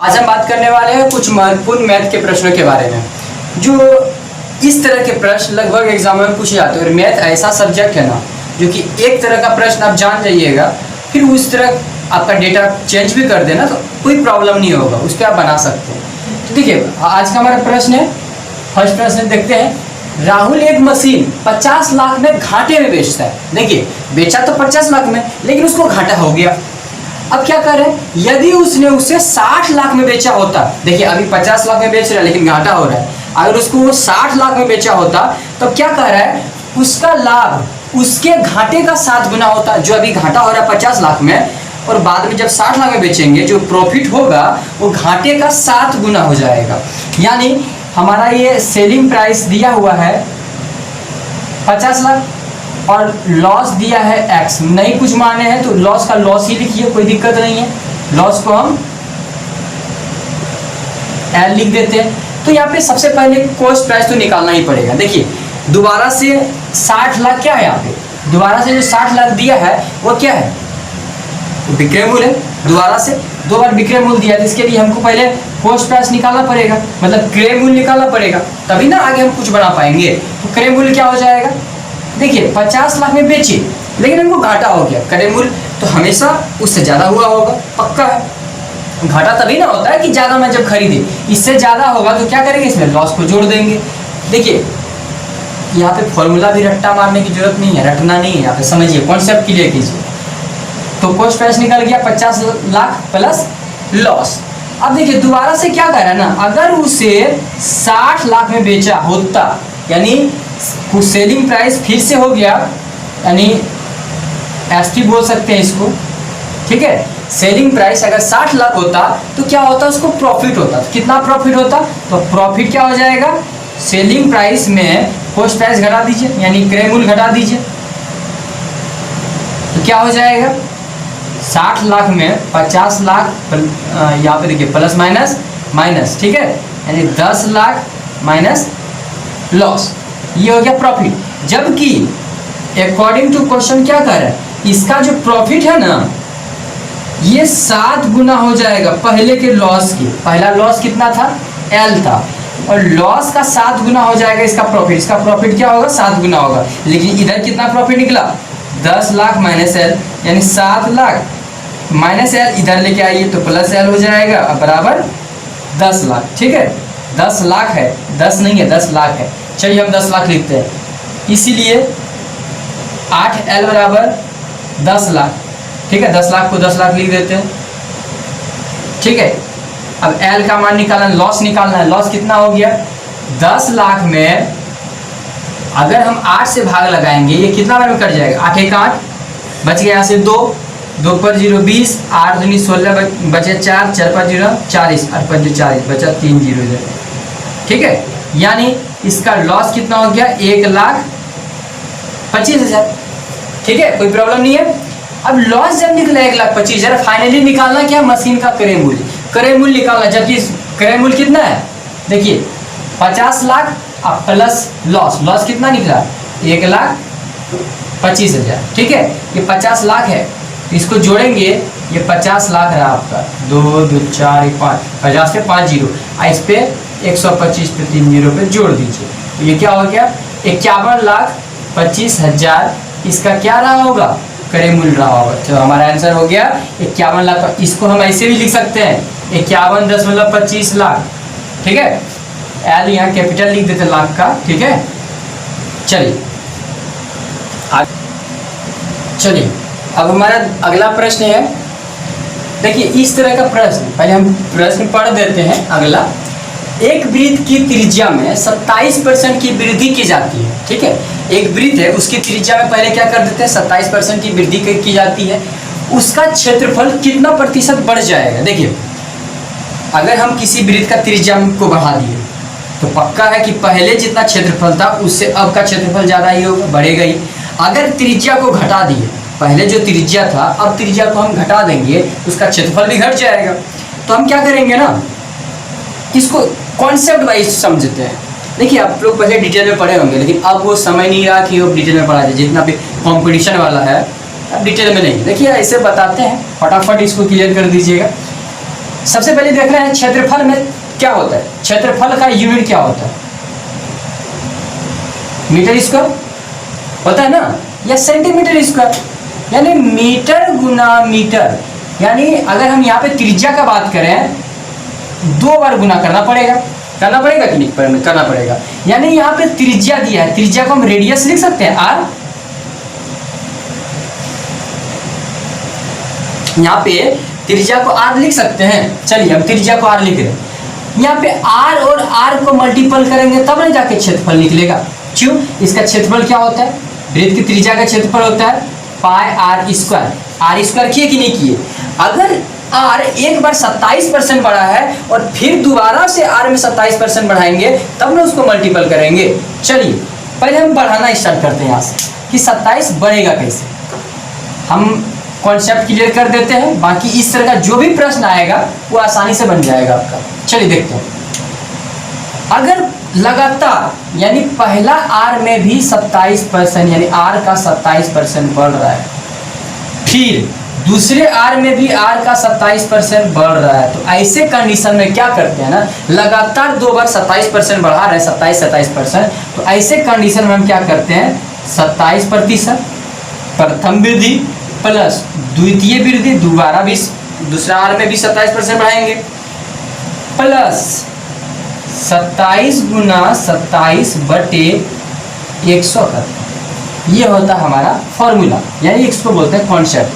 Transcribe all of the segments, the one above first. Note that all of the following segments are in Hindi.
आज हम बात करने वाले हैं कुछ महत्वपूर्ण मैथ के प्रश्नों के बारे में। जो इस तरह के प्रश्न लगभग एग्जाम में पूछे जाते हैं और मैथ ऐसा सब्जेक्ट है ना जो कि एक तरह का प्रश्न आप जान जाइएगा, फिर उस तरह आपका डेटा चेंज भी कर देना तो कोई प्रॉब्लम नहीं होगा, उस पर आप बना सकते हैं। तो देखिए आज का हमारा प्रश्न है, फर्स्ट प्रश्न देखते हैं। राहुल एक मशीन 50 लाख में घाटे में बेचता है। देखिए बेचा तो 50 लाख में, लेकिन उसको घाटा हो गया। अब क्या कर रहे हैं, यदि उसने उसे 60 लाख में बेचा होता, देखिए अभी 50 लाख में बेच रहा है लेकिन घाटा हो रहा है, अगर उसको वो 60 लाख में बेचा होता तो क्या कह रहा है, उसका लाभ उसके घाटे का 7 गुना होता। जो अभी घाटा हो रहा है 50 लाख में, और बाद में जब 60 लाख में बेचेंगे जो प्रॉफिट होगा वो घाटे का 7 गुना हो जाएगा। यानी हमारा ये सेलिंग प्राइस दिया हुआ है 50 लाख और लॉस दिया है x, नहीं कुछ माने हैं तो लॉस का लॉस ही लिखिए, कोई दिक्कत नहीं है। लॉस को हम L लिख देते हैं। तो यहाँ पे सबसे पहले कॉस्ट प्राइस तो निकालना ही पड़ेगा। देखिए दोबारा से 60 लाख क्या है, यहाँ पे दोबारा से जो 60 लाख दिया है वो क्या है, विक्रय मूल्य है। दोबारा से 2 बार विक्रय मूल्य दिया है, इसके लिए हमको पहले कॉस्ट प्राइस निकालना पड़ेगा, मतलब क्रय मूल्य निकालना पड़ेगा, तभी ना आगे हम कुछ बना पाएंगे। तो क्रय मूल्य क्या हो जाएगा, देखिए 50 लाख में बेचे लेकिन हमको घाटा हो गया, क्रय मूल्य तो हमेशा उससे ज़्यादा हुआ होगा, पक्का है। घाटा तभी ना होता है कि ज़्यादा मैं जब खरीदे, इससे ज़्यादा होगा तो क्या करेंगे, इसमें लॉस को जोड़ देंगे। देखिए यहाँ पे फॉर्मूला भी रट्टा मारने की जरूरत नहीं है, रटना नहीं है, यहाँ पे समझिए, कॉन्सेप्ट क्लियर कीजिए। तो कॉस्ट प्राइस निकल गया 50 लाख प्लस लॉस। अब देखिए दोबारा से क्या कर रहा है ना, अगर उसे 60 लाख में बेचा होता, यानी सेलिंग प्राइस फिर से हो गया, यानी एसटी बोल सकते हैं इसको, ठीक है। सेलिंग प्राइस अगर 60 लाख होता तो क्या होता, उसको प्रॉफिट होता। तो कितना प्रॉफिट होता, तो प्रॉफिट क्या हो जाएगा, सेलिंग प्राइस में कॉस्ट प्राइस घटा दीजिए, यानी क्रय मूल्य घटा दीजिए, तो क्या हो जाएगा, 60 लाख में 50 लाख, यहाँ पे देखिए प्लस माइनस माइनस, ठीक है, यानी 10 लाख माइनस लॉस, ये हो गया प्रॉफिट। जबकि अकॉर्डिंग टू क्वेश्चन क्या कर रहा है, इसका जो प्रॉफिट है ना ये 7 गुना हो जाएगा पहले के लॉस की। पहला लॉस कितना था, L था, और लॉस का 7 गुना हो जाएगा इसका प्रॉफिट। इसका प्रॉफिट क्या होगा, 7 गुना होगा। लेकिन इधर कितना प्रॉफिट निकला, 10 लाख माइनस L, यानी 7 लाख माइनस L, इधर लेके आइए तो प्लस L हो जाएगा, बराबर 10 लाख, ठीक है। 10 लाख है, 10 नहीं है, 10 लाख है। चलिए हम 10 लाख लिखते हैं, इसीलिए 8L बराबर 10 लाख, ठीक है। 10 लाख को 10 लाख लिख देते हैं, ठीक है। अब L का मान निकालना, लॉस निकालना है। लॉस कितना हो गया, 10 लाख में अगर हम 8 से भाग लगाएंगे ये कितना बार में कट जाएगा, 8 एक 8, बच गया यहाँ से 2 पर 0 20, 8 दूनी 16, बचे 4, 4 पर 0 40, 8 पर 40, बचा 3 0 इधर, ठीक है। यानी इसका लॉस कितना हो गया, 1,25,000, ठीक है, कोई प्रॉब्लम नहीं है। अब लॉस जब निकला 1,25,000, फाइनली निकालना क्या, मशीन का क्रय मूल्य, क्रय मूल्य निकालना। जबकि क्रय मूल्य कितना है, देखिए 50 लाख प्लस लॉस, लॉस कितना निकला, 1,25,000, ठीक है। ये 50 लाख है, इसको जोड़ेंगे, ये 50 लाख रहा आपका, 2 2 4 5, 50 पे 5 जीरो, इस पे 125 पे 3 जीरो पे जोड़ दीजिए, तो ये क्या हो गया, 51,25,000 इसका क्या रहा होगा, क्रय मूल्य रहा होगा। तो हमारा आंसर हो गया 51 लाख। इसको हम ऐसे भी लिख सकते हैं 51.25 लाख, ठीक है। एल यहाँ कैपिटल लिख देते लाख का, ठीक है। चलिए अब हमारा अगला प्रश्न है। देखिए इस तरह का प्रश्न, पहले हम प्रश्न पढ़ देते हैं अगला। एक वृत्त की त्रिज्या में 27% की वृद्धि की जाती है, ठीक है। एक वृत्त है, उसकी त्रिज्या में पहले क्या कर देते हैं, 27% की वृद्धि की जाती है। उसका क्षेत्रफल कितना प्रतिशत बढ़ जाएगा। देखिए अगर हम किसी वृत्त का त्रिज्या को बढ़ा दिए तो पक्का है कि पहले जितना क्षेत्रफल था उससे अब का क्षेत्रफल ज़्यादा ही होगा, बढ़ेगा ही। अगर त्रिज्या को घटा दिए, पहले जो त्रिज्या था अब त्रिज्या को हम घटा देंगे, उसका क्षेत्रफल भी घट जाएगा। तो हम क्या करेंगे ना, इसको कॉन्सेप्ट वाइज समझते हैं। देखिए आप लोग पहले डिटेल में पढ़े होंगे, लेकिन अब वो समय नहीं रहा कि वो डिटेल में पढ़ा जाए। जितना भी कंपटीशन वाला है अब डिटेल में नहीं। देखिए ऐसे बताते हैं, फटाफट इसको क्लियर कर दीजिएगा। सबसे पहले देख रहे हैं क्षेत्रफल में क्या होता है, क्षेत्रफल का यूनिट क्या होता है, मीटर स्क्वायर होता है ना, या सेंटीमीटर स्क्वायर, यानी मीटर गुना मीटर। यानी अगर हम यहाँ पे त्रिज्या का बात करें 2 बार गुना करना पड़ेगा कि नहीं करना पड़ेगा। यानी यहाँ पे त्रिज्या दिया है, त्रिज्या को हम रेडियस लिख सकते हैं r, यहाँ पे त्रिज्या को r लिख सकते हैं। चलिए हम त्रिज्या को r लिख रहे हैं। यहाँ पे r और r को मल्टीपल करेंगे तब ना जाके क्षेत्रफल निकलेगा। क्यों? इसका क्षेत्रफल क्या होता है, वृत्त की त्रिज्या का क्षेत्रफल होता है पाई r स्क्वायर। r स्क्वायर किए कि नहीं किए? अगर r एक बार 27% बढ़ा है और फिर दोबारा से r में 27% बढ़ाएंगे तब ना उसको मल्टीपल करेंगे। चलिए पहले हम बढ़ाना स्टार्ट करते हैं यहाँ से कि 27 बढ़ेगा कैसे, हम कॉन्सेप्ट क्लियर कर देते हैं। बाकी इस तरह का जो भी प्रश्न आएगा वो आसानी से बन जाएगा आपका। चलिए देखते हैं। अगर लगातार यानी पहला r में भी 27% यानी r का 27% बढ़ रहा है, फिर दूसरे r में भी r का 27% बढ़ रहा है, तो ऐसे कंडीशन में क्या करते हैं ना, लगातार 2 बार 27% बढ़ा रहे हैं, 27% तो ऐसे कंडीशन में हम क्या करते हैं 27% प्रथम वृद्धि प्लस द्वितीय वृद्धि, दोबारा भी दूसरा r में भी 27% बढ़ाएंगे प्लस 27 गुना 27 बटे 100 करते हैं। ये होता है हमारा फॉर्मूला, यानी इसको बोलते हैं कॉन्सेप्ट।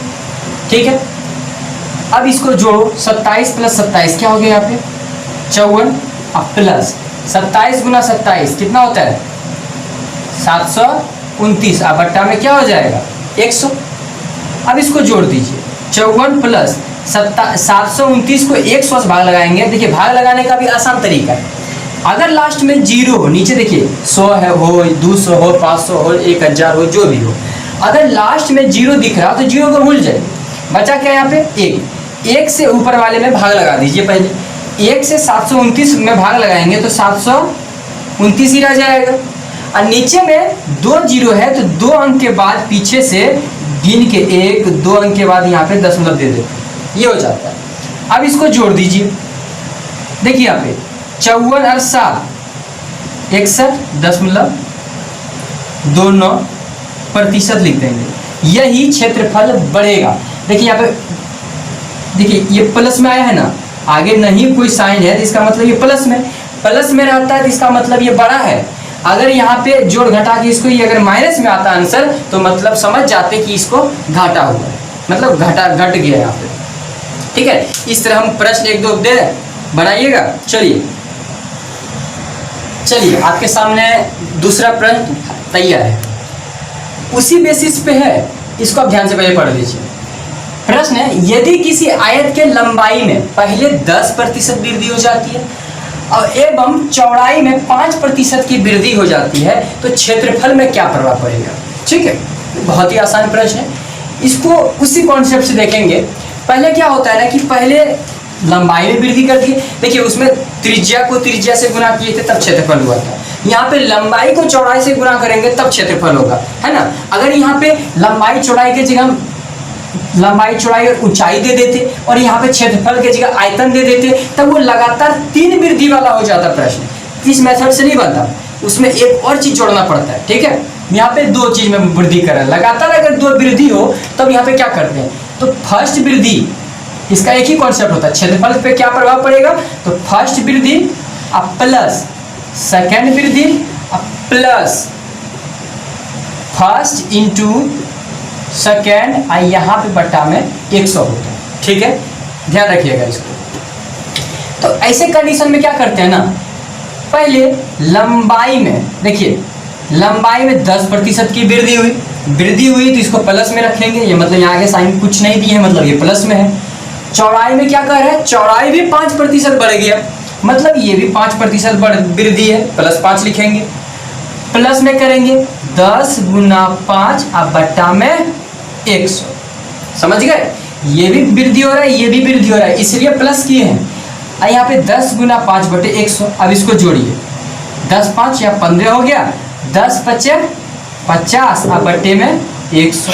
ठीक है, अब इसको जोड़ो, 27 प्लस 27 क्या हो गया यहाँ पे 54, अब प्लस 27 गुना 27 कितना होता है 729, अब बट्टा में क्या हो जाएगा 100। अब इसको जोड़ दीजिए, 54 प्लस 729 को 100 से भाग लगाएंगे। देखिए भाग लगाने का भी आसान तरीका है। अगर लास्ट में 0 हो, नीचे देखिए 100 है हो, 200 हो, 500 हो, 1000 हो, जो भी हो, अगर लास्ट में 0 दिख रहा हो तो 0 को भूल जाइए। बचा क्या यहाँ पे 1 से ऊपर वाले में भाग लगा दीजिए। पहले 1 से 729 में भाग लगाएंगे तो 729 ही रह जाएगा, और नीचे में 2 0 है तो 2 अंक के बाद पीछे से गिन के 1 2 अंक के बाद यहाँ पे दशमलव दे देते, ये हो जाता है। अब इसको जोड़ दीजिए, देखिए यहाँ पे 54 और 7 61.29% लिख देंगे। यही क्षेत्रफल बढ़ेगा। देखिए यहाँ पे, देखिए ये प्लस में आया है ना, आगे नहीं कोई साइन है तो इसका मतलब ये प्लस में रहता है तो इसका मतलब ये बड़ा है। अगर यहाँ पे जोड़ घटा के इसको ये अगर माइनस में आता आंसर तो मतलब समझ जाते कि इसको घाटा हुआ है, मतलब घट गया यहाँ पे। ठीक है, इस तरह हम प्रश्न 1 2 दे बनाइएगा। चलिए आपके सामने दूसरा प्रश्न तैयार है, उसी बेसिस पे है, इसको आप ध्यान से पहले पढ़ लीजिए। प्रश्न है, यदि किसी आयत के लंबाई में पहले 10% वृद्धि हो जाती है और एवं चौड़ाई में 5% की वृद्धि हो जाती है तो क्षेत्रफल में क्या प्रभाव पड़ेगा। ठीक है, बहुत ही आसान प्रश्न है, इसको उसी कॉन्सेप्ट से देखेंगे। पहले क्या होता है ना कि पहले लंबाई में वृद्धि कर दी, देखिए उसमें त्रिज्या को त्रिज्या से गुना किए थे तब क्षेत्रफल हुआ था। यहाँ पे लंबाई को चौड़ाई से गुना करेंगे तब क्षेत्रफल होगा, है ना। अगर यहाँ पे लंबाई चौड़ाई की जगह लंबाई चौड़ाई और ऊंचाई दे देते और यहाँ पे क्षेत्रफल की जगह आयतन दे देते तब वो लगातार 3 वृद्धि वाला हो जाता प्रश्न। इस मेथड से नहीं बनता, उसमें एक और चीज जोड़ना पड़ता है। ठीक है, यहाँ पे 2 चीज में वृद्धि कर रहे हैं, लगातार अगर 2 वृद्धि हो तब यहाँ पे क्या करते हैं, तो फर्स्ट वृद्धि, इसका एक ही कॉन्सेप्ट होता है, क्षेत्रफल पे क्या प्रभाव पड़ेगा, तो फर्स्ट वृद्धि अब प्लस सेकेंड वृद्धि अब प्लस फर्स्ट इंटू सेकेंड, और यहाँ पे बट्टा में 100 होता है। ठीक है, ध्यान रखिएगा इसको। तो ऐसे कंडीशन में क्या करते हैं ना, पहले लंबाई में देखिए, लंबाई में 10% की वृद्धि हुई तो इसको प्लस में रखेंगे, ये मतलब यहाँ के साइन कुछ नहीं दिए, मतलब ये प्लस में है। चौड़ाई में क्या कर रहे हैं, चौड़ाई भी 5% बढ़ गया, मतलब ये भी 5% वृद्धि है, +5 लिखेंगे। प्लस में करेंगे 10 गुना 5 अब बट्टा में 100, समझ गए। ये भी वृद्धि हो रहा है, ये भी वृद्धि हो रहा है, इसलिए प्लस किए हैं। और यहाँ पे 10 गुना 5 बटे 100, अब इसको जोड़िए, 10 5 या 15 हो गया, 10 5 50 अब बट्टे में 100।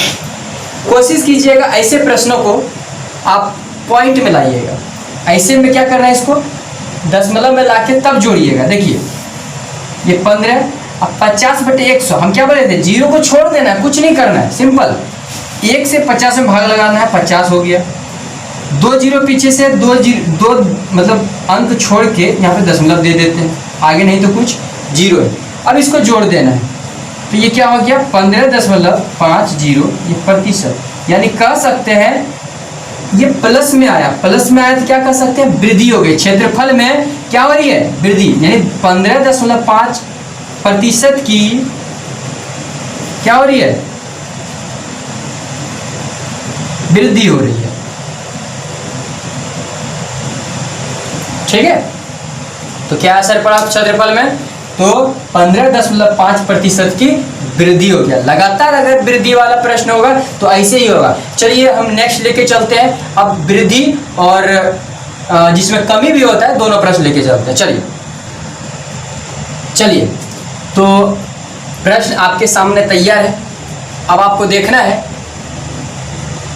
कोशिश कीजिएगा ऐसे प्रश्नों को आप पॉइंट में लाइएगा, ऐसे में क्या करना है, इसको दशमलव में लाके तब जोड़िएगा। देखिए ये 15, अब 50/100 हम क्या बोले थे, जीरो को छोड़ देना है, कुछ नहीं करना है, सिंपल 1 से 50 में भाग लगाना है, 50 हो गया। 2 जीरो पीछे से 2 मतलब अंक छोड़ के यहाँ पे दशमलव दे देते हैं, आगे नहीं तो कुछ जीरो है। अब इसको जोड़ देना है, तो ये क्या हो गया 15.50 ये प्रतिशत, यानी कह सकते हैं ये प्लस में आया, प्लस में आया तो क्या कह सकते हैं, वृद्धि हो गई। क्षेत्रफल में क्या हो रही है, वृद्धि, यानी 15.5% की क्या हो रही है, वृद्धि हो रही है। ठीक है, तो क्या असर पड़ा क्षेत्रफल में, तो 15.5% की वृद्धि हो गया। लगातार अगर वृद्धि वाला प्रश्न होगा तो ऐसे ही होगा। चलिए हम नेक्स्ट लेके चलते हैं, अब वृद्धि और जिसमें कमी भी होता है, दोनों प्रश्न लेके चलते हैं। चलिए तो प्रश्न आपके सामने तैयार है, अब आपको देखना है।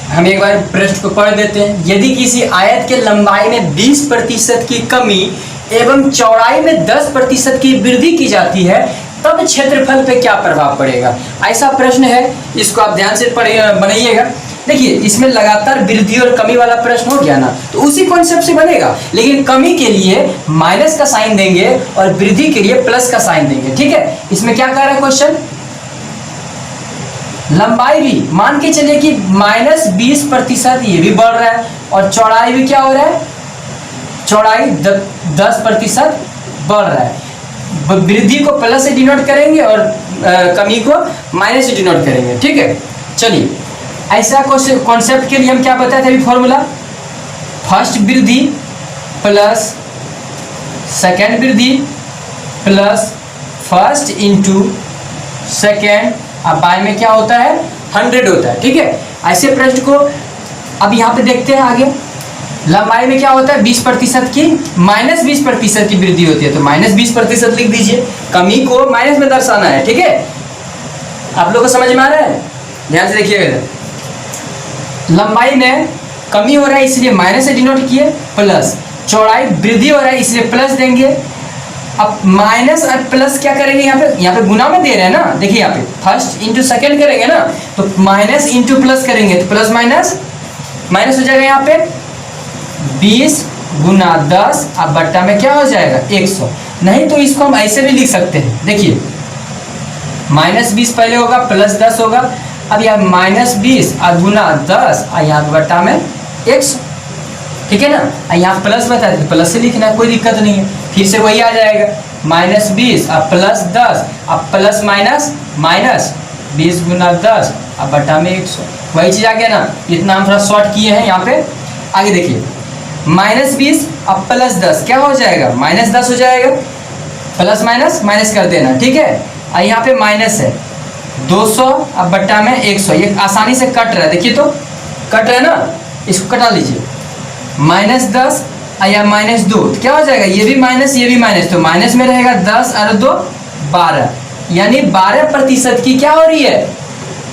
हम एक बार प्रश्न को पढ़ देते हैं। यदि किसी आयत के लंबाई में 20% की कमी एवं चौड़ाई में 10% की वृद्धि की जाती है, तब क्षेत्रफल पे क्या प्रभाव पड़ेगा, ऐसा प्रश्न है। इसको आप ध्यान से बनाइएगा। देखिए इसमें लगातार वृद्धि और कमी वाला प्रश्न हो गया ना, तो उसी कॉन्सेप्ट से बनेगा, लेकिन कमी के लिए माइनस का साइन देंगे और वृद्धि के लिए प्लस का साइन देंगे। ठीक है, इसमें क्या कह रहा है क्वेश्चन, लंबाई भी मान के चलिए कि -20% ये भी बढ़ रहा है, और चौड़ाई भी क्या हो रहा है, चौड़ाई 10% बढ़ रहा है। वृद्धि को प्लस से डिनोट करेंगे और कमी को माइनस से डिनोट करेंगे। ठीक है, चलिए ऐसा कॉन्सेप्ट के लिए हम क्या बताए थे अभी, फॉर्मूला फर्स्ट वृद्धि प्लस सेकेंड वृद्धि प्लस फर्स्ट इंटू सेकेंड, अब बाय में क्या होता है 100 होता है। ठीक है, ऐसे प्रश्न को अब यहाँ पे देखते हैं आगे। लंबाई में क्या होता है 20% की, -20% की वृद्धि होती है, तो -20% लिख दीजिए, कमी को माइनस में दर्शाना है। ठीक है, आप लोगों को समझ में आ रहा है, ध्यान से देखिएगा। लंबाई में कमी हो रहा है इसलिए माइनस से डिनोट किए, प्लस चौड़ाई वृद्धि हो रहा है इसलिए प्लस देंगे। अब माइनस और प्लस क्या करेंगे, यहाँ पे गुना में दे रहे हैं ना, देखिए यहाँ पे फर्स्ट इंटू सेकेंड करेंगे ना, तो माइनस इंटू प्लस करेंगे तो प्लस माइनस माइनस हो जाएगा। यहाँ पे 20 गुना 10 अब बट्टा में क्या हो जाएगा 100। नहीं तो इसको हम ऐसे भी लिख सकते हैं, देखिए -20 पहले होगा प्लस 10 होगा, अब यहाँ -20 और गुना 10 और यहाँ बट्टा में 100। ठीक है ना, यहाँ प्लस बता देते प्लस से लिखना है, कोई दिक्कत नहीं है। फिर से वही आ जाएगा -20 और प्लस 10, अब प्लस माइनस माइनस 20 गुना 10 अब बट्टा में 100, वही चीज़ आ गया ना। इतना हम थोड़ा शॉर्ट किए हैं यहाँ पे। आगे देखिए -20 अब प्लस 10 क्या हो जाएगा, -10 हो जाएगा, प्लस माइनस माइनस कर देना। ठीक है, और यहाँ पे माइनस है 200 अब बट्टा में 100, ये आसानी से कट रहा है, देखिए तो कट रहा है ना, इसको कटा लीजिए। -10 या -2 तो क्या हो जाएगा, ये भी माइनस ये भी माइनस, तो माइनस में रहेगा 10 और 2 12, यानी 12% की क्या हो रही है,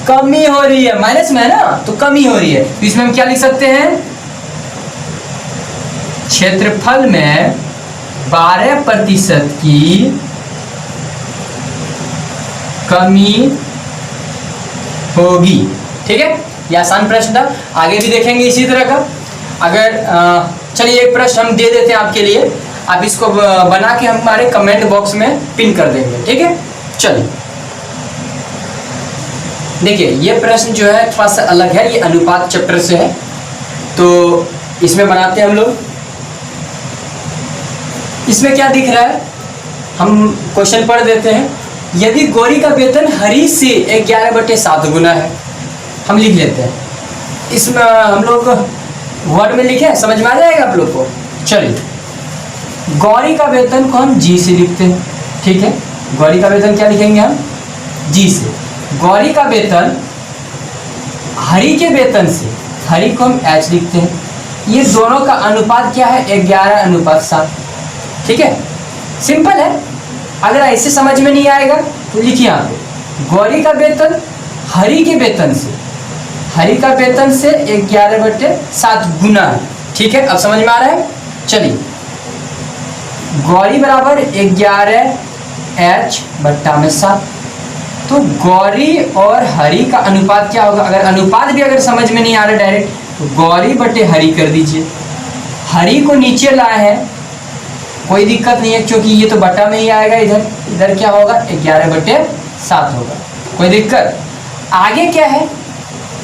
कमी हो रही है। माइनस में है ना तो कमी हो रही है, तो इसमें हम क्या लिख सकते हैं, क्षेत्रफल में 12% की कमी होगी। ठीक है, ये आसान प्रश्न था, आगे भी देखेंगे इसी तरह का। अगर चलिए एक प्रश्न हम दे देते हैं आपके लिए, आप इसको बना के हमारे कमेंट बॉक्स में पिन कर देंगे। ठीक है, चलिए देखिए ये प्रश्न जो है थोड़ा सा अलग है, ये अनुपात चैप्टर से है, तो इसमें बनाते हैं हम लोग। इसमें क्या दिख रहा है, हम क्वेश्चन पढ़ देते हैं। यदि गौरी का वेतन हरी से 11/7 गुना है, हम लिख लेते हैं। इसमें हम लोग वर्ड में लिखे, समझ में आ जाएगा आप लोग को। चलिए गौरी का वेतन को हम जी से लिखते हैं। ठीक है, गौरी का वेतन क्या लिखेंगे हम, जी से। गौरी का वेतन हरी के वेतन से, हरी को हम एच लिखते हैं। ये दोनों का अनुपात क्या है, 11/7। ठीक है, सिंपल है। अगर ऐसे समझ में नहीं आएगा तो लिखिए यहाँ पे, गौरी का वेतन हरी के वेतन से, हरी का वेतन से 11/7 गुना है। ठीक है, अब समझ में आ रहा है। चलिए, गौरी बराबर 11H बट्टा में 7। तो गौरी और हरि का अनुपात क्या होगा? अगर अनुपात भी अगर समझ में नहीं आ रहा डायरेक्ट, तो गौरी बटे हरि कर दीजिए। हरि को नीचे लाए हैं, कोई दिक्कत नहीं है क्योंकि ये तो बटा में ही आएगा। इधर इधर क्या होगा? 11/7 होगा, कोई दिक्कत? आगे क्या है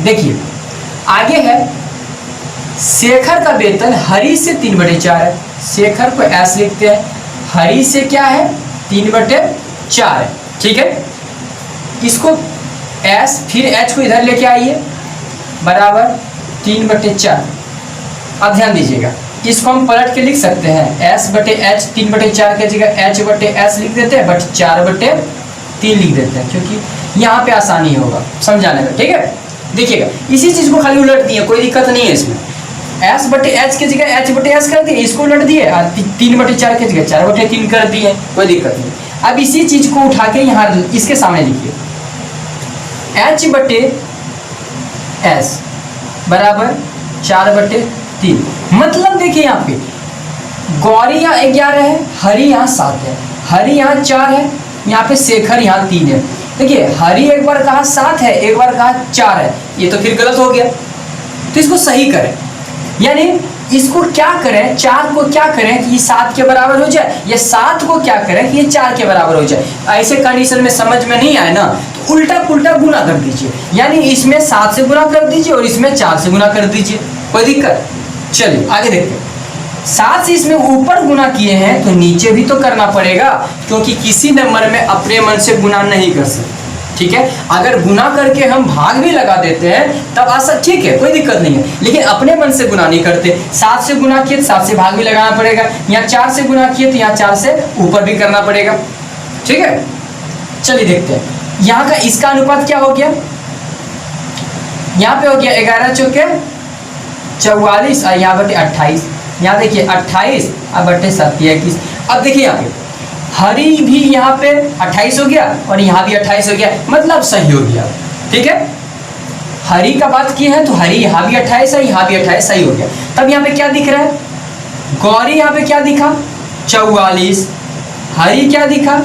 देखिए, आगे है शेखर का वेतन हरि से 3/4 है। शेखर को ऐस लिखते हैं, हरि से क्या है? 3/4 है, ठीक है। इसको एस, फिर एच को इधर लेके आइए, बराबर 3/4। अब ध्यान दीजिएगा, इसको हम पलट के लिख सकते हैं, एस बटे एच 3/4 की जगह एच बटे एस लिख देते हैं, बट 4/3 लिख देते हैं, क्योंकि यहाँ पे आसानी होगा समझाने में, ठीक है। देखिएगा, इसी चीज को खाली उलट दिए, कोई दिक्कत नहीं है इसमें। एस बटे एच की जगह एच बटे एस कर दिए, इसको उलट दिए, और 3/4 की जगह 4/3 कर दिए, कोई दिक्कत नहीं। अब इसी चीज को उठा के यहाँ इसके सामने लिखिए, एच बटे एस बराबर 4/3। मतलब देखिए यहाँ पे गौरी यहाँ 11 है, हरि यहाँ 7 है, हरि यहाँ 4 है, यहाँ पे शेखर यहाँ 3 है। देखिए, हरि एक बार कहा 7 है, एक बार कहा 4 है, ये तो फिर गलत हो गया। तो इसको सही करें, यानी इसको क्या करें, 4 को क्या करें कि ये 7 के बराबर हो जाए, या 7 को क्या करें कि ये 4 के बराबर हो जाए। ऐसे कंडीशन में समझ में नहीं आए ना, तो उल्टा पुल्टा गुना कर दीजिए, यानी इसमें 7 से गुना कर दीजिए और इसमें 4 से गुना कर दीजिए, कोई दिक्कत? चलिए आगे देखते हैं। 7 से इसमें ऊपर गुना किए हैं तो नीचे भी तो करना पड़ेगा, क्योंकि किसी नंबर में अपने मन से गुना नहीं कर सकते, ठीक है। अगर गुना करके हम भाग भी लगा देते हैं तब आशा ठीक है, कोई दिक्कत नहीं है, लेकिन अपने मन से गुना नहीं करते। 7 से गुना किए तो 7 से भाग भी लगाना पड़ेगा, यहाँ 4 से गुना किए तो यहाँ 4 से ऊपर भी करना पड़ेगा, ठीक है। चलिए देखते हैं, यहाँ का इसका अनुपात क्या हो गया? यहाँ पे हो गया 11 चौके 44 और यहाँ बटे 28। यहाँ देखिए 28 और बटे 7 21। अब देखिए यहाँ पे हरि भी यहाँ पे 28 हो गया और यहाँ भी 28 हो गया, मतलब सही हो गया, ठीक है। हरि का बात की है तो हरि यहाँ भी 28 है, यहाँ भी 28, सही हो गया। तब यहाँ पे क्या दिख रहा है? गौरी यहाँ पे क्या दिखा? 44। हरि क्या दिखा?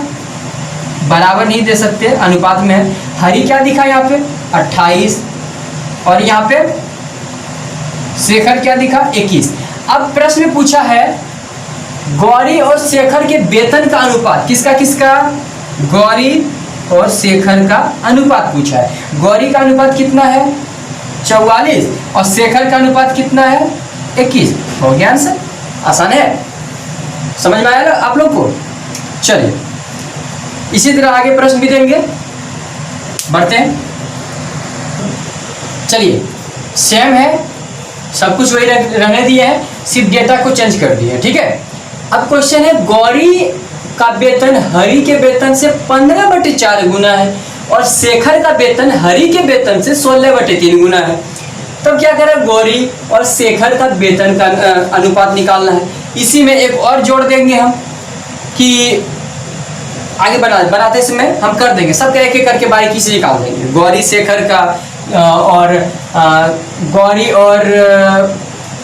बराबर नहीं दे सकते, अनुपात में है। हरि क्या दिखा यहाँ पे? 28, और यहाँ पे शेखर क्या दिखा? 21। अब प्रश्न में पूछा है गौरी और शेखर के वेतन का अनुपात, किसका किसका? गौरी और शेखर का अनुपात पूछा है। गौरी का अनुपात कितना है? 44, और शेखर का अनुपात कितना है? 21। हो गया आंसर, आसान है, समझ में आया आप लोग को? चलिए इसी तरह आगे प्रश्न भी देंगे, बढ़ते हैं। चलिए, सेम है, सब कुछ वही रहने दिए हैं, सिर्फ डेटा को चेंज कर दिए, ठीक है। अब क्वेश्चन है, गौरी का वेतन हरि के वेतन से 15/4 गुना है और शेखर का वेतन हरि के वेतन से 16/3 गुना है। तब क्या करें? गौरी और शेखर का वेतन का अनुपात निकालना है। इसी में एक और जोड़ देंगे हम कि आगे बनाते समय हम कर देंगे, सब एक एक करके बारीकी से निकाल देंगे। गौरी शेखर का और गौरी और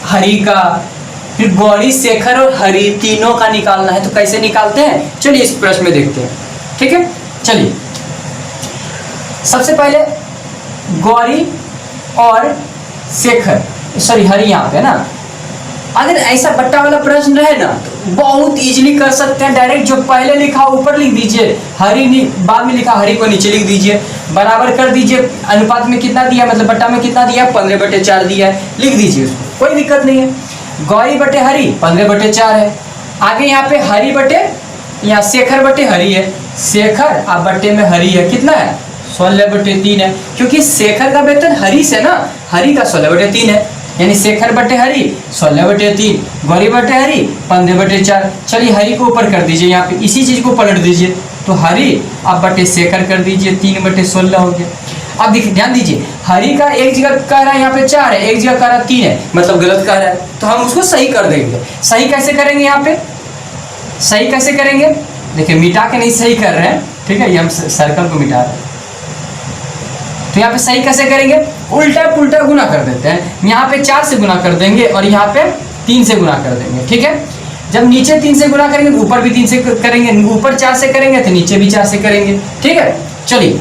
हरि का, फिर गौरी शेखर और हरि तीनों का निकालना है। तो कैसे निकालते हैं, चलिए इस प्रश्न में देखते हैं, ठीक है। चलिए सबसे पहले गौरी और शेखर, सॉरी हरि यहाँ पे ना, अगर ऐसा बट्टा वाला प्रश्न रहे ना तो बहुत इजीली कर सकते हैं। डायरेक्ट जो पहले लिखा ऊपर लिख दीजिए, हरि बाद में लिखा हरि को नीचे लिख दीजिए, बराबर कर दीजिए। अनुपात में कितना दिया, मतलब बट्टा में कितना दिया? 15/4 दिया है, लिख दीजिए उसको, कोई दिक्कत नहीं है। गौरी बटे हरि 15/4 है। आगे यहाँ पे हरि बटे, यहाँ शेखर बटे हरि है, शेखर आप बटे में हरि है, कितना है? 16/3 है, क्योंकि शेखर का वेतन हरि से ना, हरि का 16/3 है, यानी शेखर बटे हरि 16/3, गौरी बटे हरि 15/4। चलिए हरि को ऊपर कर दीजिए, यहाँ पे इसी चीज को पलट दीजिए, तो हरि आप बटे शेखर कर दीजिए, 3/16 हो गया। अब देखिए ध्यान दीजिए, हरि का एक जगह कह रहा है यहाँ पे 4 है, एक जगह कह रहा है 3 है, मतलब गलत कह रहा है, तो हम उसको सही कर देंगे। सही कैसे करेंगे? यहाँ पे सही कैसे करेंगे? देखिए मिटा के नहीं सही कर रहे हैं, ठीक है, ये हम सर्कल को मिटा रहे हैं। तो यहाँ पे सही कैसे करेंगे? उल्टा पुल्टा गुना कर देते हैं। यहाँ पे 4 से गुना कर देंगे और यहाँ पे 3 से गुना कर देंगे, ठीक है। जब नीचे 3 से गुना करेंगे तो ऊपर भी 3 से करेंगे, ऊपर 4 से करेंगे तो नीचे भी 4 से करेंगे, ठीक है। चलिए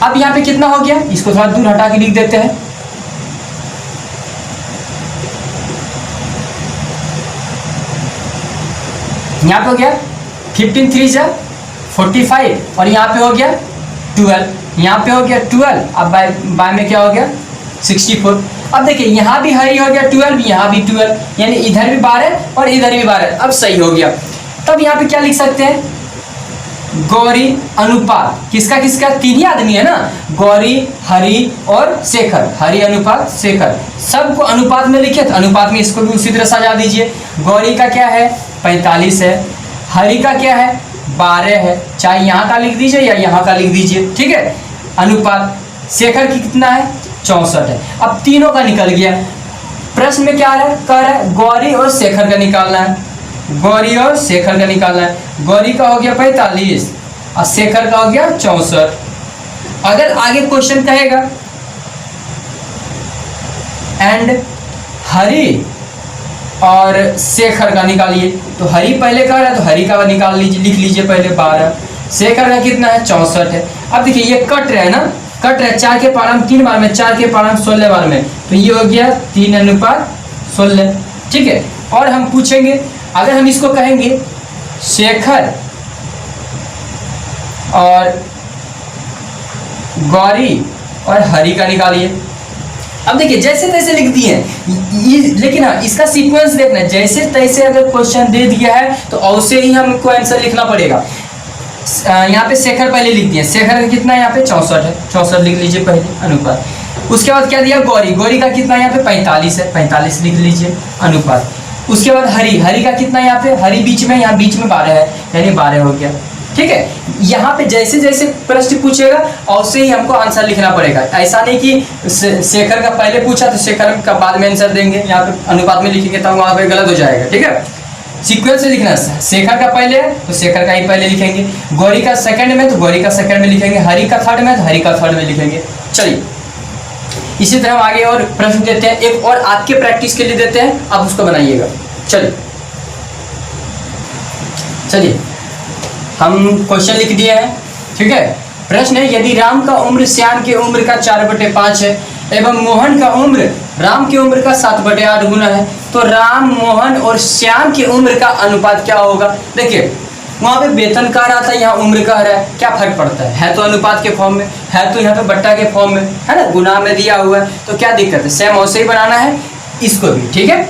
अब यहाँ पे कितना हो गया, इसको थोड़ा दूर हटा के लिख देते हैं। यहाँ पे हो गया 15 3 जा 45 और यहाँ पे हो गया 12, यहाँ पे हो गया 12, अब बाय में क्या हो गया 64। अब देखिए यहाँ भी हरी हो गया 12, यहाँ भी 12, यानी इधर भी 12 और इधर भी 12, अब सही हो गया। तब यहाँ पे क्या लिख सकते हैं, गौरी अनुपात, किसका किसका, 3 ही आदमी है ना, गौरी, हरी और शेखर, हरी अनुपात शेखर, सबको अनुपात में लिखे तो अनुपात में इसको भी उसी तरह सजा दीजिए। गौरी का क्या है 45 है, हरी का क्या है 12 है, चाहे यहाँ का लिख दीजिए या यहाँ का लिख दीजिए, ठीक है। अनुपात शेखर की कितना है 64 है। अब तीनों का निकल गया। प्रश्न में क्या कह रहा है, गौरी और शेखर का निकालना है, गौरी और शेखर का निकालना है। गौरी का हो गया 45 और शेखर का हो गया 64। अगर आगे क्वेश्चन कहेगा एंड हरी और शेखर का निकालिए, तो हरी पहले कह रहा है तो हरी का निकाल लीजिए, लिख लीजिए पहले 12, शेखर का कितना है 64 है। अब देखिए ये कट रहा है ना, कट रहा है 4 के पारा में 3 बार में, 4 के पारा में 16 बार में, तो ये हो गया 3:16, ठीक है। और हम पूछेंगे, अगर हम इसको कहेंगे शेखर और गौरी और हरी का निकालिए। अब देखिए जैसे तैसे लिख दिए हैं, लेकिन हाँ इसका सीक्वेंस देखना है, जैसे तैसे अगर क्वेश्चन दे दिया है तो वैसे ही हमको आंसर लिखना पड़ेगा। यहाँ पे शेखर पहले लिख दिए, शेखर का कितना है यहाँ पे 64 है, 64 लिख लीजिए पहले अनुपात। उसके बाद क्या दिया गौरी, गौरी का कितना यहाँ पे 45 है, 45 लिख लीजिए अनुपात। उसके बाद हरी, हरी का कितना यहाँ पे, हरी बीच में, यहाँ बीच में 12 है, यानी 12 हो गया, ठीक है। यहाँ पे जैसे जैसे प्रश्न पूछेगा वैसे ही हमको आंसर लिखना पड़ेगा। ऐसा नहीं कि शेखर का पहले पूछा तो शेखर का बाद में आंसर देंगे, यहाँ पे अनुपात में लिखेंगे तब वहाँ पे गलत हो जाएगा, ठीक है। सीक्वेंस से लिखना है, शेखर का पहले है तो शेखर का ही पहले लिखेंगे, गौरी का सेकंड में तो गौरी का सेकंड में लिखेंगे, हरी का थर्ड में तो हरी का थर्ड में लिखेंगे। चलिए इसी तरह हम आगे और प्रश्न देते हैं, एक और आपके प्रैक्टिस के लिए देते हैं, आप उसको बनाइएगा। चलिए चलिए हम क्वेश्चन लिख दिए हैं, ठीक है। प्रश्न है, यदि राम का उम्र श्याम की उम्र का 4/5 है एवं मोहन का उम्र राम की उम्र का 7/8 गुना है, तो राम, मोहन और श्याम की उम्र का अनुपात क्या होगा। देखिए वहाँ पे वेतन कह रहा था, यहाँ उम्र कह रहा है, क्या फर्क पड़ता है तो अनुपात के फॉर्म में है, तो यहाँ पे बट्टा के फॉर्म में है ना, गुना में दिया हुआ है, तो क्या दिक्कत है, सेम वैसे ही बनाना है इसको भी, ठीक है।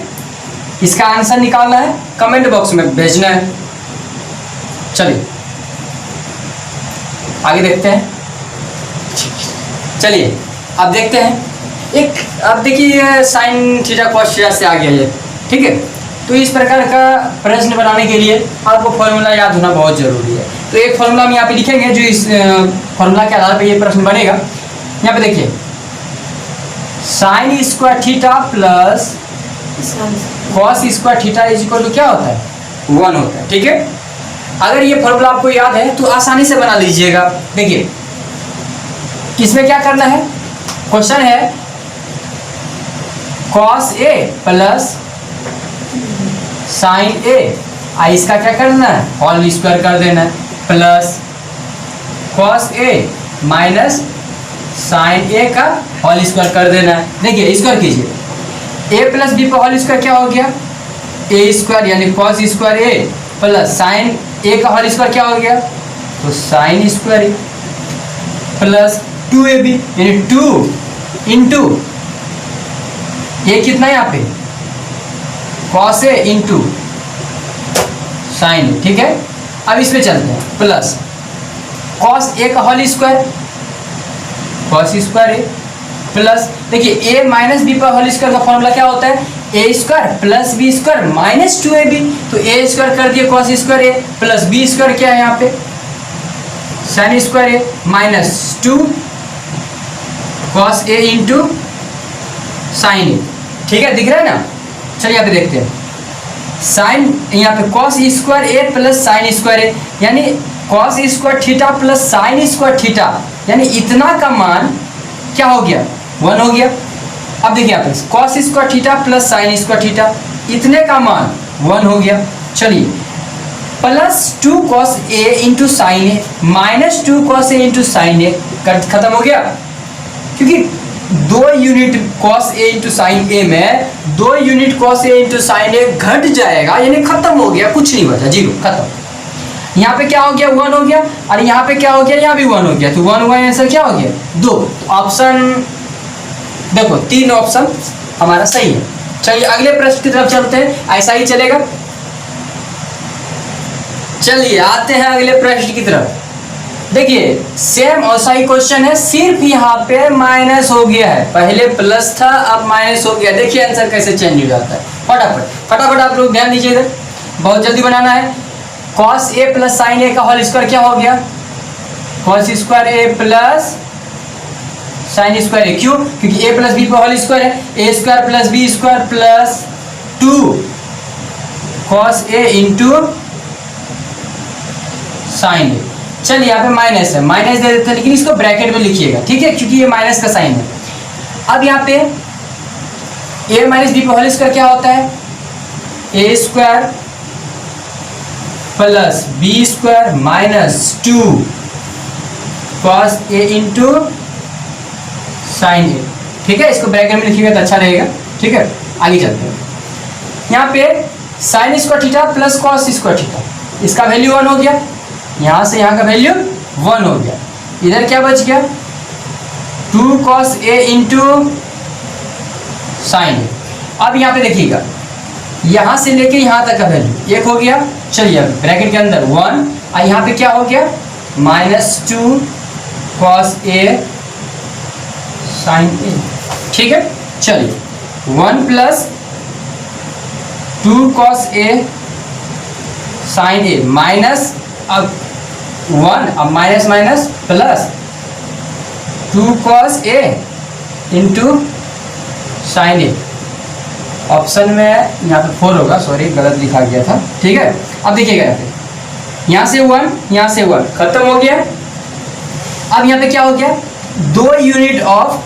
इसका आंसर निकालना है, कमेंट बॉक्स में भेजना है। चलिए आगे देखते हैं। चलिए अब देखते हैं एक, अब देखिए साइन थीटा कॉस थीटा से आ गया ये, ठीक है। तो इस प्रकार का प्रश्न बनाने के लिए आपको फॉर्मूला याद होना बहुत जरूरी है। तो एक फॉर्मूला हम यहाँ पे लिखेंगे, जो इस फॉर्मूला के आधार पर ये प्रश्न बनेगा। यहाँ पे देखिए sine square theta plus cos square theta is equal to क्या होता है 1 होता है, ठीक है। अगर ये फॉर्मूला आपको याद है तो आसानी से बना लीजिएगा। देखिए इसमें क्या करना है, क्वेश्चन है कॉस ए प्लस साइन ए, इसका क्या करना है होल स्क्वायर कर देना है, plus cos A minus sign A का होल स्क्वायर कर देना है। देखिए स्क्वायर कीजिए, ए प्लस बी का होल स्क्वायर क्या हो गया ए स्क्वायर, यानी cos square A plus sine A का होल स्क्वायर क्या हो गया, तो sign square A plus 2ab, यानी 2 इंटू ये कितना है यहाँ पे कॉस ए इंटू साइन, ठीक है। अब इसमें चलते हैं, प्लस कॉस ए का whole square, cos square A plus, देखिए ए माइनस बी का होल स्क्वायर का फॉर्मूला क्या होता है A square plus B square minus 2ab, तो ए स्क्वायर कर दिए cos square A plus B square क्या है यहाँ पे sine square A minus 2 cos A into sine A, ठीक है, दिख रहा है ना। चलिए यहाँ पे देखते हैं, साइन यहाँ पे cos square A plus sine square ए, यानी cos square theta plus sine square theta, यानी इतना का मान क्या हो गया 1 हो गया। अब देखिए यहाँ पे cos square theta plus sine square theta, इतने का मान 1 हो गया। चलिए +2 cos A into sine A -2 cos A into sine A खत्म हो गया, क्योंकि 2 unit cos A into sine A में 2 unit cos A into sine A घट जाएगा, यानी खत्म हो गया, कुछ नहीं बचा, जीरो, खत्म। यहाँ पे क्या हो गया 1 हो गया, और यहाँ पे क्या हो गया, यहाँ भी 1 हो गया, तो 1 1 आंसर क्या हो गया 2। ऑप्शन देखो 3 ऑप्शन हमारा सही है। चलिए अगले प्रश्न की तरफ चलते हैं, ऐसा ही चलेगा। चलिए आते हैं अगले प्रश्न की तरफ। देखिए सेम ऐसा ही क्वेश्चन है, सिर्फ यहाँ पे माइनस हो गया है, पहले प्लस था अब माइनस हो गया। देखिए आंसर कैसे चेंज हो जाता है, फटाफट आप लोग ध्यान दीजिएगा, बहुत जल्दी बनाना है। cos A plus sine A का होल स्क्वायर क्या हो गया, cos square A plus sine square A, क्यों, क्योंकि a प्लस बी पर होल स्क्वायर है, a square plus B square plus 2 cos A into sine A. चलिए यहाँ पे माइनस है, माइनस दे देते हैं, लेकिन इसको ब्रैकेट में लिखिएगा, ठीक है, क्योंकि ये माइनस का साइन है। अब यहाँ पे a माइनस बी पर होल स्क्वायर क्या होता है, a square plus B square minus 2 cos A into sine A, ठीक है, इसको ब्रैकेट में लिखिएगा तो अच्छा रहेगा, ठीक है। आगे चलते हैं, यहाँ पे sine square theta plus cos square theta, इसका वैल्यू 1 हो गया, यहाँ से यहाँ का वैल्यू 1 हो गया, इधर क्या बच गया 2 cos A इंटू साइन ए। अब यहाँ पे देखिएगा, यहाँ से लेके यहाँ तक का वैल्यू 1 हो गया। चलिए ब्रैकेट के अंदर 1, और यहाँ पे क्या हो गया -2 cos A साइन ए, ठीक है। चलिए 1 plus 2 cos A sine A minus, अब 1, अब minus minus plus 2 cos A into sine A. ऑप्शन में यहाँ पे 4 होगा, सॉरी गलत लिखा गया था, ठीक है। अब देखिएगा यहाँ से 1, यहाँ से 1 खत्म हो गया। अब यहाँ पे क्या हो गया 2 unit of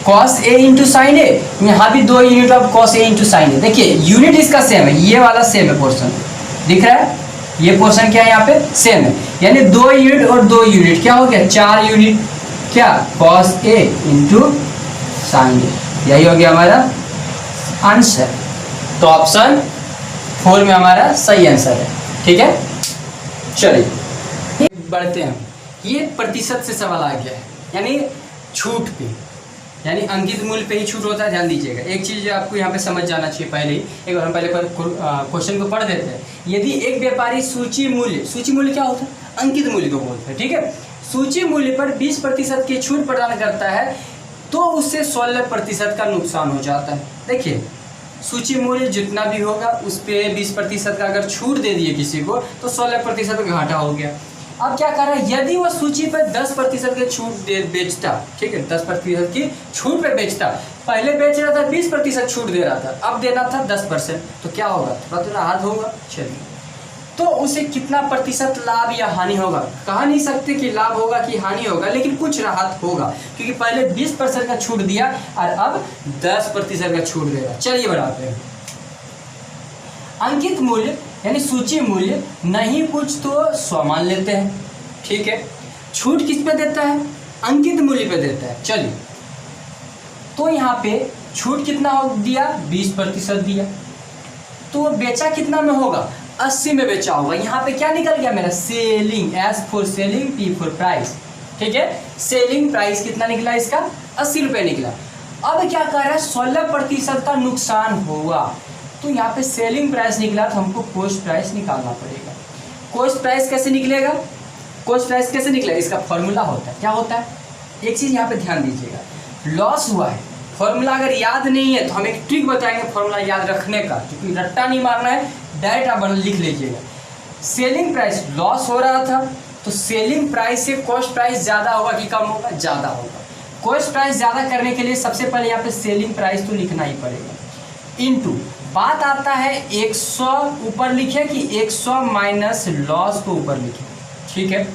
cos A into sine A, यहाँ भी 2 unit of cos A into sine A. देखिए यूनिट इसका सेम है, ये वाला सेम है, पोर्शन दिख रहा है, ये पोर्शन क्या है यहाँ पे सेम है, यानी 2 यूनिट और 2 यूनिट क्या हो गया 4 यूनिट क्या cos A इंटू साइन ए, यही हो गया हमारा आंसर। तो ऑप्शन 4 में हमारा सही आंसर है, ठीक है। चलिए बढ़ते हैं, ये प्रतिशत से सवाल आ गया है, यानी छूट पे, यानी अंकित मूल्य पे ही छूट होता है। ध्यान दीजिएगा, एक चीज़ आपको यहाँ पे समझ जाना चाहिए पहले ही, एक बार हम पहले क्वेश्चन को पढ़ देते हैं। यदि एक व्यापारी सूची मूल्य क्या होता है अंकित मूल्य को बोलते हैं, ठीक है। सूची मूल्य पर 20% की छूट प्रदान करता है तो उससे 16% का नुकसान हो जाता है। देखिए सूची मूल्य जितना भी होगा उस पर 20% का अगर छूट दे दिए किसी को तो 16% का घाटा हो गया। अब क्या कर रहा है, यदि वो सूची पर 10% की छूट बेचता, ठीक है, 10% की छूट पे बेचता, पहले बेच रहा था 20% छूट दे रहा था, अब देना था 10%, तो क्या होगा थोड़ा तो राहत होगा। चलिए तो उसे कितना प्रतिशत लाभ या हानि होगा, कह नहीं सकते कि लाभ होगा कि हानि होगा, लेकिन कुछ राहत होगा, क्योंकि पहले 20% का छूट दिया और अब 10% का छूट देगा। चलिए बढ़ाते हैं, अंकित मूल्य यानी सूची मूल्य नहीं कुछ तो 100 मान लेते हैं, ठीक है। छूट किस पे देता है अंकित मूल्य पे देता है। चलिए तो यहाँ पे छूट कितना दिया 20% दिया, तो बेचा कितना में होगा 80 में बेचा होगा। यहाँ पे क्या निकल गया मेरा selling, S for selling, P for price, ठीक है। सेलिंग प्राइस कितना निकला इसका 80 रुपये निकला। अब क्या कर रहा है 16% का नुकसान होगा, तो यहाँ पे सेलिंग प्राइस निकला तो हमको कॉस्ट प्राइस निकालना पड़ेगा। कॉस्ट प्राइस कैसे निकलेगा, कॉस्ट प्राइस कैसे निकलेगा, इसका फॉर्मूला होता है, क्या होता है, एक चीज़ यहाँ पे ध्यान दीजिएगा, लॉस हुआ है, फॉर्मूला अगर याद नहीं है तो हम एक ट्रिक बताएंगे फॉर्मूला याद रखने का, क्योंकि रट्टा नहीं मारना है, डायरेक्ट आप लिख लीजिएगा। सेलिंग प्राइस लॉस हो रहा था तो सेलिंग प्राइस से कॉस्ट प्राइस ज़्यादा होगा कि कम होगा, ज़्यादा होगा। कॉस्ट प्राइस ज़्यादा करने के लिए सबसे पहले यहाँ पे सेलिंग प्राइस तो लिखना ही पड़ेगा, इनटू बात आता है 100 ऊपर लिखे कि 100 माइनस लॉस को ऊपर लिखे, ठीक है।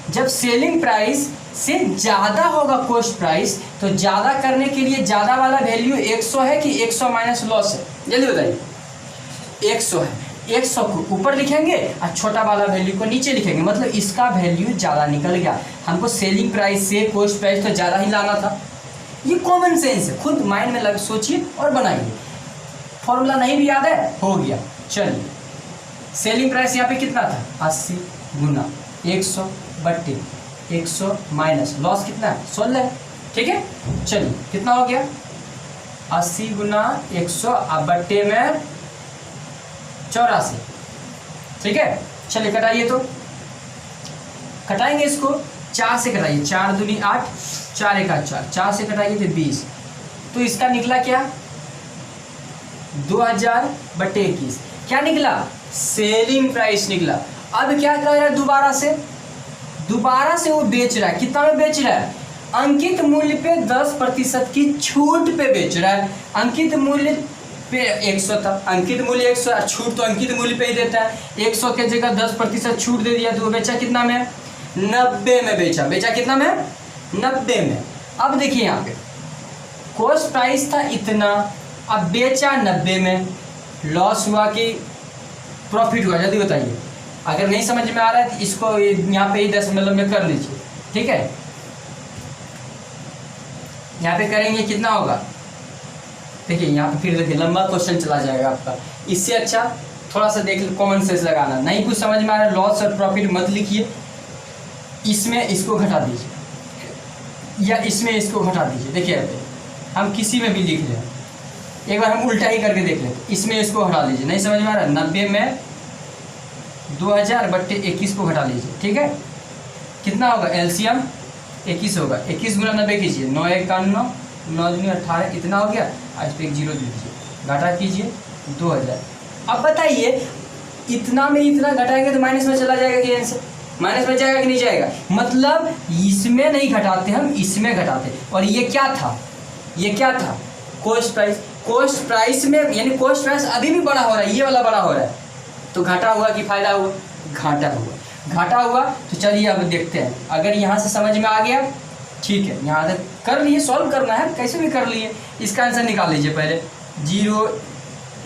जब सेलिंग प्राइस से ज़्यादा होगा कॉस्ट प्राइस तो ज़्यादा करने के लिए ज़्यादा वाला वैल्यू 100 है कि 100 माइनस लॉस है, जल्दी बताइए। 100 है, 100 को ऊपर लिखेंगे और छोटा वाला वैल्यू को नीचे लिखेंगे, मतलब इसका वैल्यू ज़्यादा निकल गया। हमको सेलिंग प्राइस से कॉस्ट प्राइस तो ज़्यादा ही लाना था। ये कॉमन सेंस है, खुद माइंड में लग सोचिए और बनाइए। फॉर्मूला नहीं भी याद है, हो गया। चलिए, सेलिंग प्राइस यहाँ पे कितना था 80 गुना 100 बट्टे 100 माइनस लॉस कितना है 16, ठीक है। चलिए कितना हो गया 80 गुना 100 अब बट्टे में 84, ठीक है। चलिए कटाइए, तो कटाएंगे इसको 4 से कटाइए, 4 दूनी 8, 4 एक 4, 4 से कटाइए तो 20, तो इसका निकला क्या 2000 बट्टे 21, क्या निकला सेलिंग प्राइस निकला। अब क्या कर रहा है दोबारा से वो बेच रहा है, कितना में बेच रहा है अंकित मूल्य पे 10% की छूट पे बेच रहा है। अंकित मूल्य पे 100 था, अंकित मूल्य 100, छूट तो अंकित मूल्य पे ही देता है। 100 के जगह 10% छूट दे दिया तो वो बेचा कितना में 90 में बेचा। बेचा कितना में 90 में। अब देखिए यहाँ पे कॉस्ट प्राइस था इतना, अब बेचा 90 में, लॉस हुआ कि प्रॉफिट हुआ, जल्दी बताइए। अगर नहीं समझ में आ रहा है तो इसको यहाँ पे ही दशमलव में कर लीजिए, ठीक है। यहाँ पे करेंगे कितना होगा, देखिए यहाँ पे फिर देखिए लंबा क्वेश्चन चला जाएगा आपका। इससे अच्छा थोड़ा सा देख कॉमन सेंस लगाना। नहीं कुछ समझ में आ रहा है लॉस और प्रॉफिट मत लिखिए, इसमें इसको घटा दीजिए या इसमें इसको घटा दीजिए। देखिए हम किसी में भी लिख लें, एक बार हम उल्टा ही करके देख लेते। इसमें इसको घटा लीजिए, नहीं समझ में आ रहा है 90 में 2000 बट्टे 21 को घटा लीजिए, ठीक है। कितना होगा एलसीएम 21 होगा, 21 गुना 90 कीजिए, 9 1 9 9 दूनी 18, इतना हो गया। आज पे एक जीरो दीजिए, घटा कीजिए 2000। अब बताइए इतना में इतना घटाएंगे तो माइनस में चला जाएगा कि आंसर माइनस में जाएगा कि नहीं जाएगा, मतलब इसमें नहीं घटाते हम इसमें घटाते। और ये क्या था, ये क्या था कॉस्ट प्राइस। कॉस्ट प्राइस में यानी कॉस्ट प्राइस अभी भी बड़ा हो रहा है, ये वाला बड़ा हो रहा है, तो घाटा हुआ कि फायदा हुआ, घाटा हुआ। घाटा हुआ तो चलिए अब देखते हैं। अगर यहाँ से समझ में आ गया ठीक है, यहाँ तक कर लिए, सॉल्व करना है कैसे भी कर लिए। इसका आंसर निकाल लीजिए पहले, 0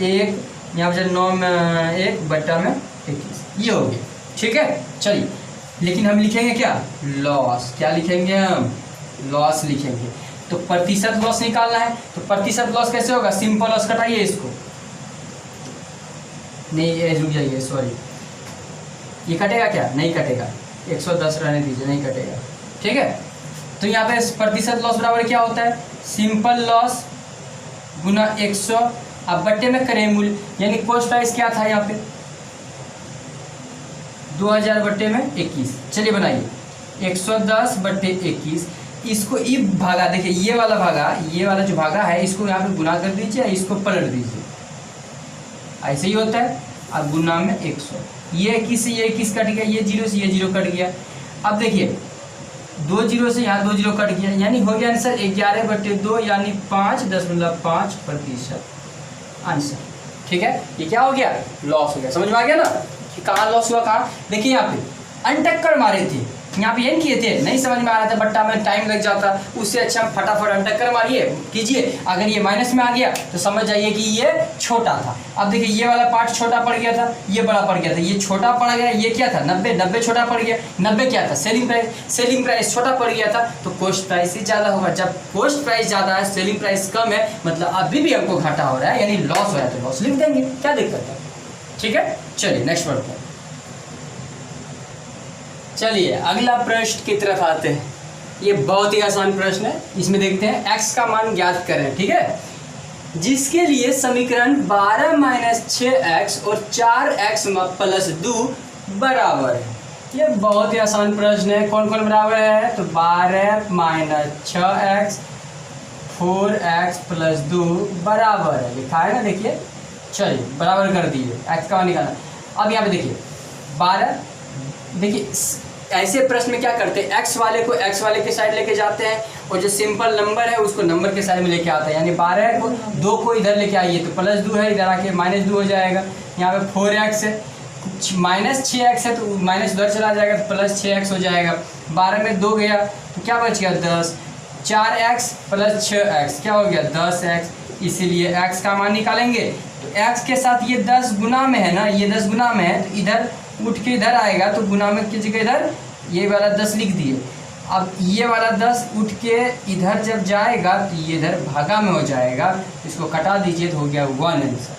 1 यहाँ पर 9 में 1 बट्टा में 21, ये हो गया, ठीक है। चलिए लेकिन हम लिखेंगे क्या लॉस, क्या लिखेंगे हम लॉस लिखेंगे। तो प्रतिशत लॉस निकालना है, तो प्रतिशत लॉस कैसे होगा, सिंपल लॉस कटाइए इसको, नहीं रुक जाइए सॉरी, ये कटेगा क्या नहीं कटेगा, 110 रहने दीजिए नहीं कटेगा, ठीक है। तो यहाँ पे प्रतिशत लॉस बराबर क्या होता है सिंपल लॉस गुना 100 अब बट्टे में करें मूल्य, यानी कॉस्ट प्राइस क्या था यहाँ पे 2000 बट्टे में 21। चलिए बनाइए 110 बट्टे 21, इसको ई भागा, देखिए ये वाला भागा, ये वाला जो भागा है इसको यहाँ पे गुना कर दीजिए, इसको पलट दीजिए, ऐसे ही होता है। अब गुना में 100, ये 21 से ये 21 कट गया, ये 0 से ये 0 कट गया। अब देखिए 2 0 से यहाँ 2 0 कट गया, यानी हो गया आंसर 11 बट्टे 2 यानी 5.5% आंसर, ठीक है। ये क्या हो गया लॉस हो गया, समझ में आ गया ना कि कहाँ लॉस हुआ कहाँ। देखिए यहाँ पे अनटक्कर मारे थे, यहाँ पे ये किए थे, नहीं समझ में आ रहा था बट्टा में टाइम लग जाता, उससे अच्छा हम फटाफट अनटक्कर मारिए कीजिए। अगर ये माइनस में आ गया तो समझ जाइए कि ये छोटा था। अब देखिए ये वाला पार्ट छोटा पड़ गया था, ये बड़ा पड़ गया था, ये छोटा पड़ गया, ये क्या था 90 छोटा पड़ गया, 90 क्या था सेलिंग प्राइस छोटा पड़ गया था, तो कॉस्ट प्राइस ही ज़्यादा होगा। जब कॉस्ट प्राइस ज़्यादा है सेलिंग प्राइस कम है, मतलब अभी भी हमको घाटा हो रहा है यानी लॉस हो रहा है, तो लॉस लिख देंगे, क्या दिक्कत है, ठीक है। चलिए नेक्स्ट वर्ड पर चलिए अगला प्रश्न की तरफ आते हैं। ये बहुत ही आसान प्रश्न है, इसमें देखते हैं x का मान ज्ञात करें, ठीक है। जिसके लिए समीकरण 12 - 6x और 4x + 2 बराबर है। ये बहुत ही आसान प्रश्न है। कौन कौन बराबर है, तो 12 - 6x 4x + 2 बराबर है, लिखा है ना, देखिए। चलिए बराबर कर दिए, x का मान निकालना। अब यहाँ पे देखिए 12, देखिए ऐसे प्रश्न में क्या करते हैं, x वाले को x वाले के साइड लेके जाते हैं और जो सिंपल नंबर है उसको नंबर के साइड में लेके आते हैं, यानी 12 को 2 को इधर लेके आइए तो +2 है, इधर आके -2 हो जाएगा। यहाँ पे 4x है, -6x है तो माइनस उधर चला जाएगा तो +6x हो जाएगा। 12 में 2 गया तो क्या बच गया 10, 4x + 6x क्या हो गया 10x, इसीलिए x का मान निकालेंगे तो x के साथ ये 10 गुना में है ना, ये 10 गुना में है, तो इधर उठ के इधर आएगा, तो गुना में की जगह इधर ये वाला 10 लिख दिए। अब ये वाला 10 उठ के इधर जब जाएगा तो ये इधर भागा में हो जाएगा, इसको कटा दीजिए तो हो गया 1 आंसर।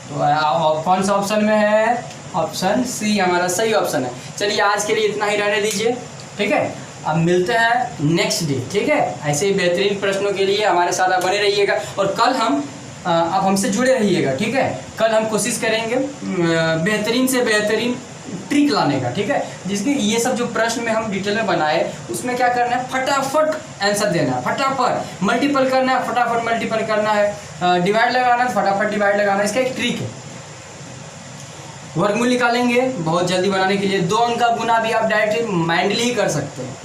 तो कौन सा ऑप्शन में है? ऑप्शन सी हमारा सही ऑप्शन है। चलिए आज के लिए इतना ही रहने दीजिए, ठीक है। अब मिलते हैं नेक्स्ट डे, ठीक है। ऐसे ही बेहतरीन प्रश्नों के लिए हमारे साथ आप बने रहिएगा, और कल हम आप हमसे जुड़े रहिएगा, ठीक है। कल हम कोशिश करेंगे बेहतरीन से बेहतरीन ट्रिक लाने का, ठीक है, जिसके ये सब जो प्रश्न में हम डिटेल में बनाए उसमें क्या करना है, फटाफट आंसर देना है, फटाफट मल्टीपल करना है, फटाफट मल्टीपल करना है, डिवाइड लगाना है, फटाफट डिवाइड लगाना है। इसका एक ट्रिक है। वर्गमूल निकालेंगे बहुत जल्दी बनाने के लिए, 2 अंक का गुना भी आप डायरेक्टली माइंडली ही कर सकते हैं।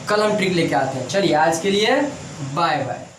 कल हम ट्रिक लेके आते हैं। चलिए आज के लिए बाय बाय।